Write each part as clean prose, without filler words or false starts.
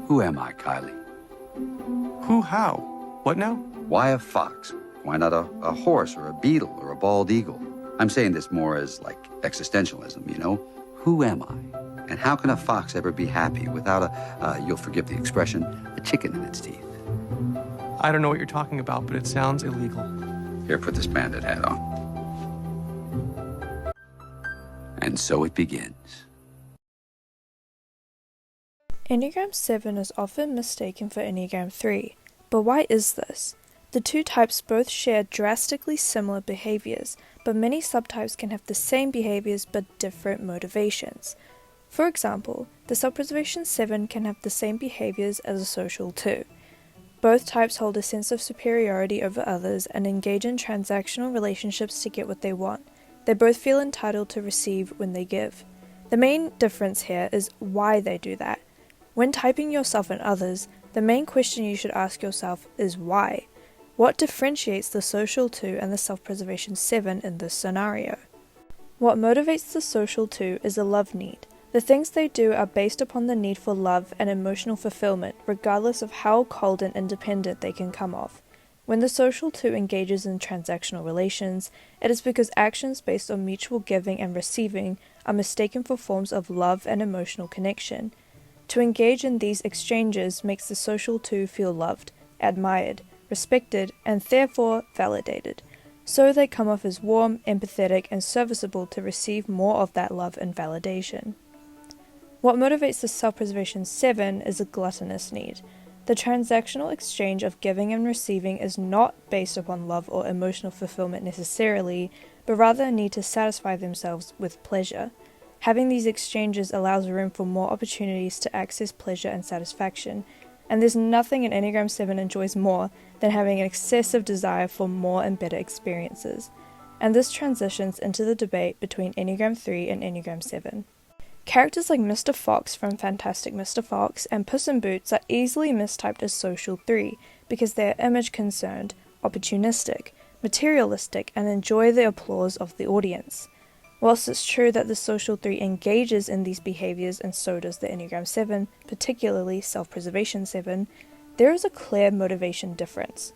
Who am I, Kylie? Who, how? What now? Why a fox? Why not a horse or a beetle or a bald eagle? I'm saying this more as like existentialism, you know? Who am I? And how can a fox ever be happy without you'll forgive the expression, a chicken in its teeth? I don't know what you're talking about, but it sounds illegal. Here, put this bandit hat on. And so it begins. Enneagram 7 is often mistaken for Enneagram 3, but why is this? The two types both share drastically similar behaviors, but many subtypes can have the same behaviors but different motivations. For example, the self-preservation 7 can have the same behaviors as a social 2. Both types hold a sense of superiority over others and engage in transactional relationships to get what they want. They both feel entitled to receive when they give. The main difference here is why they do that. When typing yourself and others, the main question you should ask yourself is why. What differentiates the social 2 and the self-preservation 7 in this scenario? What motivates the social 2 is a love need. The things they do are based upon the need for love and emotional fulfillment, regardless of how cold and independent they can come off. When the social 2 engages in transactional relations, it is because actions based on mutual giving and receiving are mistaken for forms of love and emotional connection. To engage in these exchanges makes the social 2 feel loved, admired, respected, and therefore validated. So they come off as warm, empathetic, and serviceable to receive more of that love and validation. What motivates the self-preservation 7 is a gluttonous need. The transactional exchange of giving and receiving is not based upon love or emotional fulfillment necessarily, but rather a need to satisfy themselves with pleasure. Having these exchanges allows room for more opportunities to access pleasure and satisfaction, and there's nothing an Enneagram 7 enjoys more than having an excessive desire for more and better experiences. And this transitions into the debate between Enneagram 3 and Enneagram 7. Characters like Mr. Fox from Fantastic Mr. Fox and Puss in Boots are easily mistyped as social 3 because they are image-concerned, opportunistic, materialistic, and enjoy the applause of the audience. Whilst it's true that the social 3 engages in these behaviors and so does the Enneagram 7, particularly self-preservation 7, there is a clear motivation difference.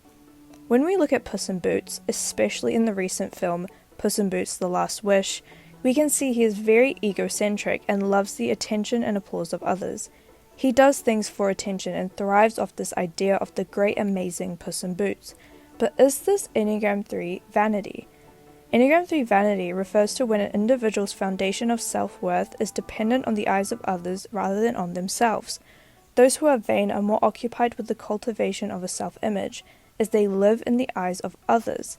When we look at Puss in Boots, especially in the recent film Puss in Boots: The Last Wish, we can see he is very egocentric and loves the attention and applause of others. He does things for attention and thrives off this idea of the great amazing Puss in Boots. But is this Enneagram 3 vanity? Enneagram 3 vanity refers to when an individual's foundation of self-worth is dependent on the eyes of others rather than on themselves. Those who are vain are more occupied with the cultivation of a self-image, as they live in the eyes of others.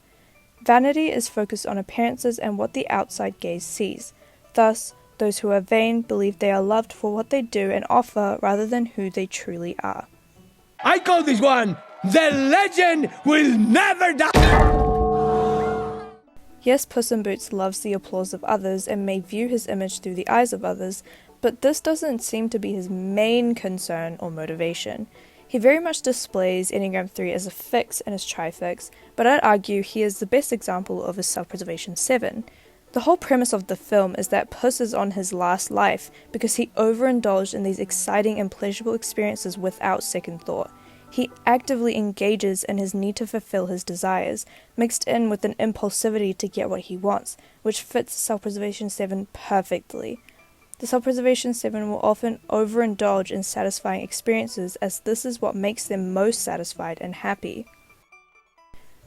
Vanity is focused on appearances and what the outside gaze sees. Thus, those who are vain believe they are loved for what they do and offer rather than who they truly are. I call this one, the legend will never die! Yes, Puss in Boots loves the applause of others and may view his image through the eyes of others, but this doesn't seem to be his main concern or motivation. He very much displays Enneagram 3 as a fix and his trifix, but I'd argue he is the best example of his self-preservation 7. The whole premise of the film is that Puss is on his last life because he overindulged in these exciting and pleasurable experiences without second thought. He actively engages in his need to fulfill his desires, mixed in with an impulsivity to get what he wants, which fits self-preservation 7 perfectly. The self-preservation 7 will often overindulge in satisfying experiences as this is what makes them most satisfied and happy.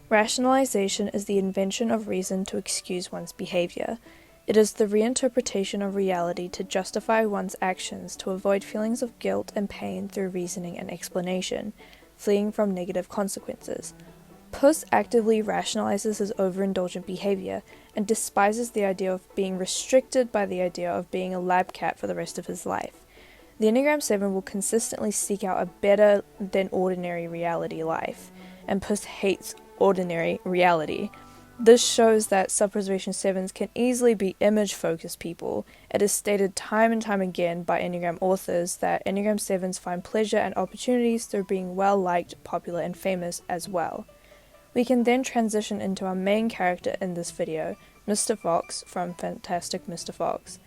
Rationalization is the invention of reason to excuse one's behavior. It is the reinterpretation of reality to justify one's actions to avoid feelings of guilt and pain through reasoning and explanation, fleeing from negative consequences. Puss actively rationalizes his overindulgent behavior and despises the idea of being restricted by the idea of being a lab cat for the rest of his life. The Enneagram 7 will consistently seek out a better than ordinary reality life, and Puss hates ordinary reality. This shows that self-preservation 7s can easily be image-focused people. It is stated time and time again by Enneagram authors that Enneagram 7s find pleasure and opportunities through being well-liked, popular, and famous as well. We can then transition into our main character in this video, Mr. Fox from Fantastic Mr. Fox.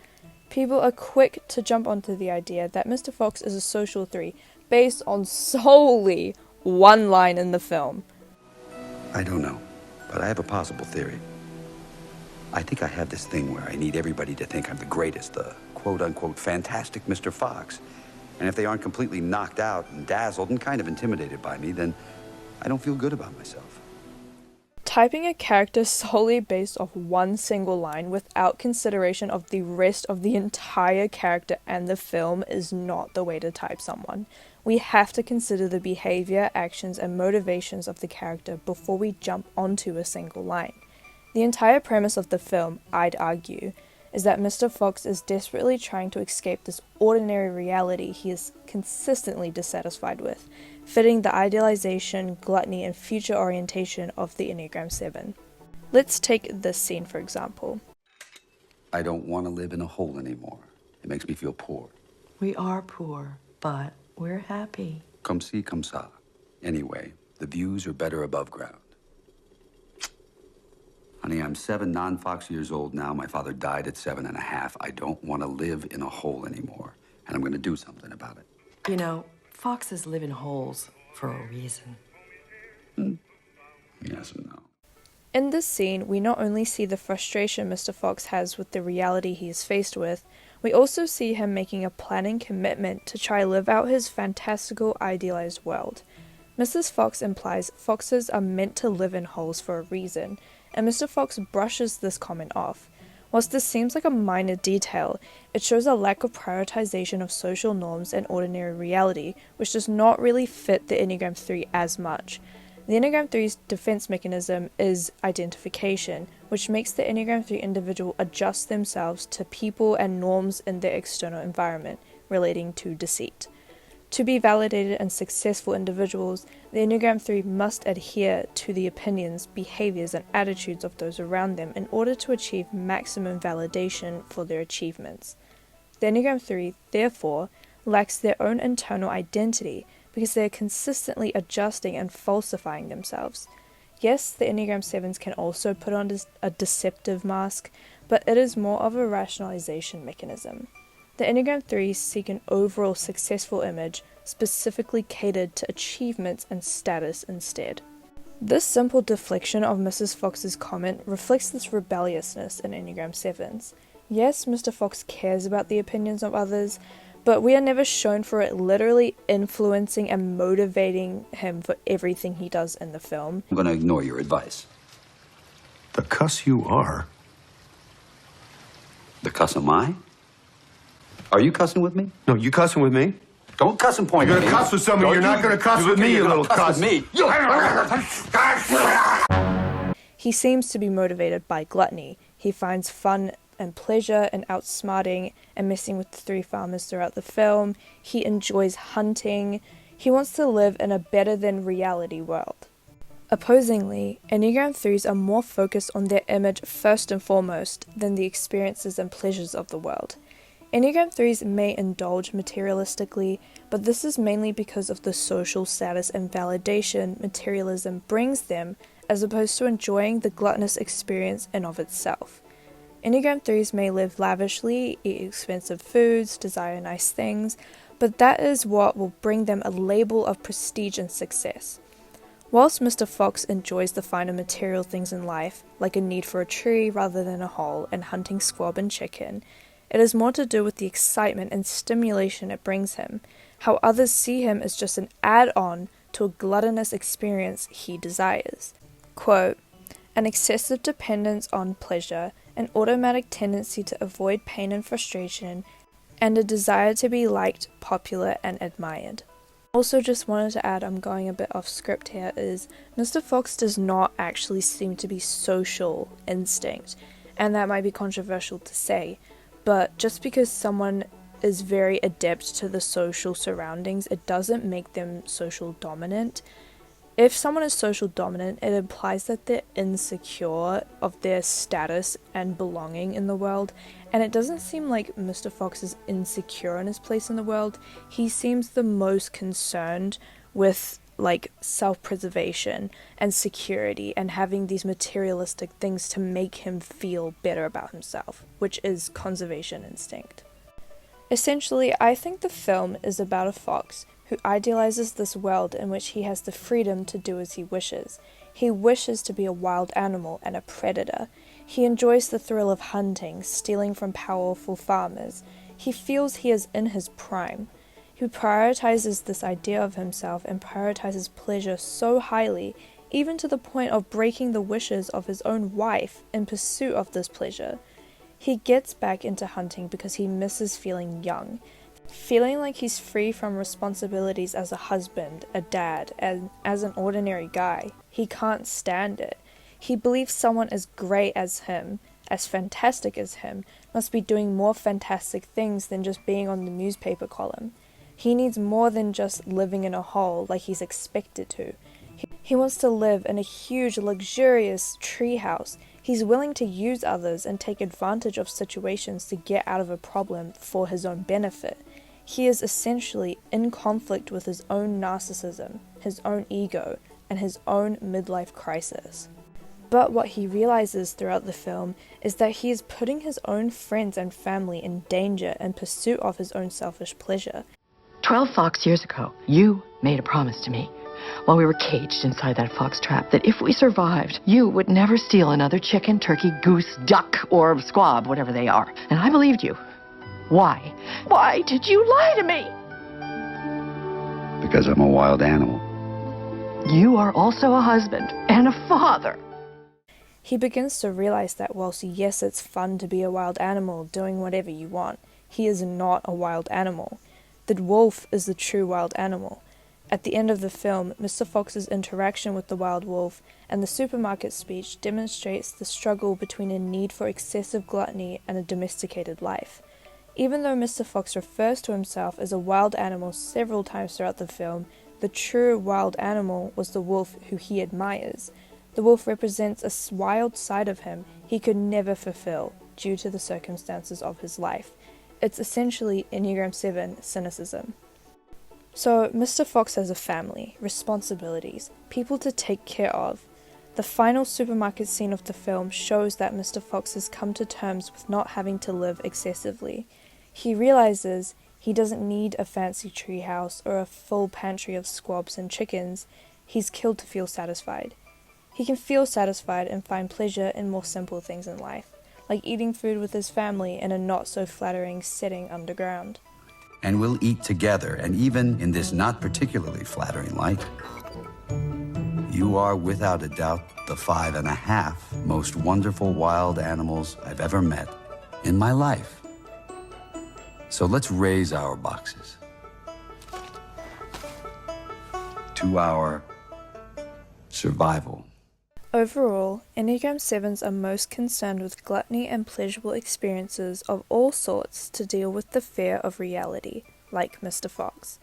People are quick to jump onto the idea that Mr. Fox is a social 3 based on solely one line in the film. I don't know, but I have a possible theory. I think I have this thing where I need everybody to think I'm the greatest, the quote-unquote fantastic Mr. Fox. And if they aren't completely knocked out and dazzled and kind of intimidated by me, then I don't feel good about myself. Typing a character solely based off one single line without consideration of the rest of the entire character and the film is not the way to type someone. We have to consider the behavior, actions, and motivations of the character before we jump onto a single line. The entire premise of the film, I'd argue, is that Mr. Fox is desperately trying to escape this ordinary reality he is consistently dissatisfied with, fitting the idealization, gluttony, and future orientation of the Enneagram 7. Let's take this scene for example. I don't want to live in a hole anymore. It makes me feel poor. We are poor, but we're happy. Comme ci, comme ça. Anyway, the views are better above ground. Honey, I'm 7 non-Fox years old now. My father died at 7.5. I don't want to live in a hole anymore, and I'm going to do something about it. You know, foxes live in holes for a reason. Yes and no. In this scene, we not only see the frustration Mr. Fox has with the reality he is faced with, we also see him making a planning commitment to try live out his fantastical idealized world. Mrs. Fox implies foxes are meant to live in holes for a reason, and Mr. Fox brushes this comment off. Whilst this seems like a minor detail, it shows a lack of prioritization of social norms and ordinary reality, which does not really fit the Enneagram 3 as much. The Enneagram 3's defense mechanism is identification, which makes the Enneagram 3 individual adjust themselves to people and norms in their external environment, relating to deceit. To be validated and successful individuals, the Enneagram 3 must adhere to the opinions, behaviors, and attitudes of those around them in order to achieve maximum validation for their achievements. The Enneagram 3, therefore, lacks their own internal identity because they are consistently adjusting and falsifying themselves. Yes, the Enneagram 7s can also put on a deceptive mask, but it is more of a rationalization mechanism. The Enneagram 3s seek an overall successful image, specifically catered to achievements and status instead. This simple deflection of Mrs. Fox's comment reflects this rebelliousness in Enneagram 7s. Yes, Mr. Fox cares about the opinions of others, but we are never shown for it literally influencing and motivating him for everything he does in the film. I'm going to ignore your advice. The cuss you are. The cuss am I? Are you cussing with me? No, you cussing with me? Don't cuss and point You're at me. gonna cuss with somebody. You're not gonna cuss with me, you little cuss. Me. He seems to be motivated by gluttony. He finds fun and pleasure in outsmarting and messing with the 3 farmers throughout the film. He enjoys hunting. He wants to live in a better-than-reality world. Opposingly, Enneagram 3s are more focused on their image first and foremost than the experiences and pleasures of the world. Enneagram 3s may indulge materialistically, but this is mainly because of the social status and validation materialism brings them, as opposed to enjoying the gluttonous experience in of itself. Enneagram 3s may live lavishly, eat expensive foods, desire nice things, but that is what will bring them a label of prestige and success. Whilst Mr. Fox enjoys the finer material things in life, like a need for a tree rather than a hole and hunting squab and chicken, it is more to do with the excitement and stimulation it brings him, how others see him as just an add-on to a gluttonous experience he desires. Quote, an excessive dependence on pleasure, an automatic tendency to avoid pain and frustration, and a desire to be liked, popular, and admired. Also just wanted to add, I'm going a bit off script here, is Mr. Fox does not actually seem to be social instinct, and that might be controversial to say, but just because someone is very adept to the social surroundings, it doesn't make them social dominant. If someone is social dominant, it implies that they're insecure of their status and belonging in the world, and it doesn't seem like Mr. Fox is insecure in his place in the world. He seems the most concerned with like self-preservation and security and having these materialistic things to make him feel better about himself, which is conservation instinct. Essentially, I think the film is about a fox who idealizes this world in which he has the freedom to do as he wishes. He wishes to be a wild animal and a predator. He enjoys the thrill of hunting, stealing from powerful farmers. He feels he is in his prime. He prioritizes this idea of himself and prioritizes pleasure so highly, even to the point of breaking the wishes of his own wife in pursuit of this pleasure. He gets back into hunting because he misses feeling young, feeling like he's free from responsibilities as a husband, a dad, and as an ordinary guy. He can't stand it. He believes someone as great as him, as fantastic as him, must be doing more fantastic things than just being on the newspaper column. He needs more than just living in a hole like he's expected to. He wants to live in a huge, luxurious treehouse. He's willing to use others and take advantage of situations to get out of a problem for his own benefit. He is essentially in conflict with his own narcissism, his own ego, and his own midlife crisis. But what he realizes throughout the film is that he is putting his own friends and family in danger in pursuit of his own selfish pleasure. 12 fox years ago, you made a promise to me while we were caged inside that fox trap that if we survived, you would never steal another chicken, turkey, goose, duck, or squab, whatever they are. And I believed you. Why? Why did you lie to me? Because I'm a wild animal. You are also a husband and a father. He begins to realize that whilst yes, it's fun to be a wild animal doing whatever you want, he is not a wild animal. The wolf is the true wild animal. At the end of the film, Mr. Fox's interaction with the wild wolf and the supermarket speech demonstrates the struggle between a need for excessive gluttony and a domesticated life. Even though Mr. Fox refers to himself as a wild animal several times throughout the film, the true wild animal was the wolf who he admires. The wolf represents a wild side of him he could never fulfill due to the circumstances of his life. It's essentially Enneagram 7 cynicism. So, Mr. Fox has a family, responsibilities, people to take care of. The final supermarket scene of the film shows that Mr. Fox has come to terms with not having to live excessively. He realizes he doesn't need a fancy treehouse or a full pantry of squabs and chickens. He's killed to feel satisfied. He can feel satisfied and find pleasure in more simple things in life, like eating food with his family in a not-so-flattering setting underground. And we'll eat together, and even in this not particularly flattering light, you are without a doubt the 5.5 most wonderful wild animals I've ever met in my life. So let's raise our boxes to our survival. Overall, Enneagram 7s are most concerned with gluttony and pleasurable experiences of all sorts to deal with the fear of reality, like Mr. Fox.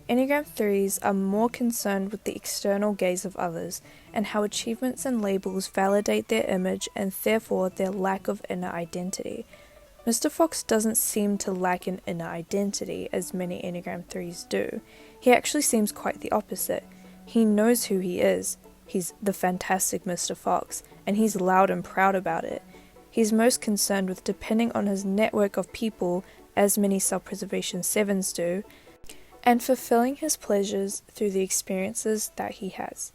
Enneagram 3s are more concerned with the external gaze of others and how achievements and labels validate their image and therefore their lack of inner identity. Mr. Fox doesn't seem to lack an inner identity as many Enneagram 3s do. He actually seems quite the opposite. He knows who he is. He's the fantastic Mr. Fox, and he's loud and proud about it. He's most concerned with depending on his network of people, as many self-preservation 7s do, and fulfilling his pleasures through the experiences that he has.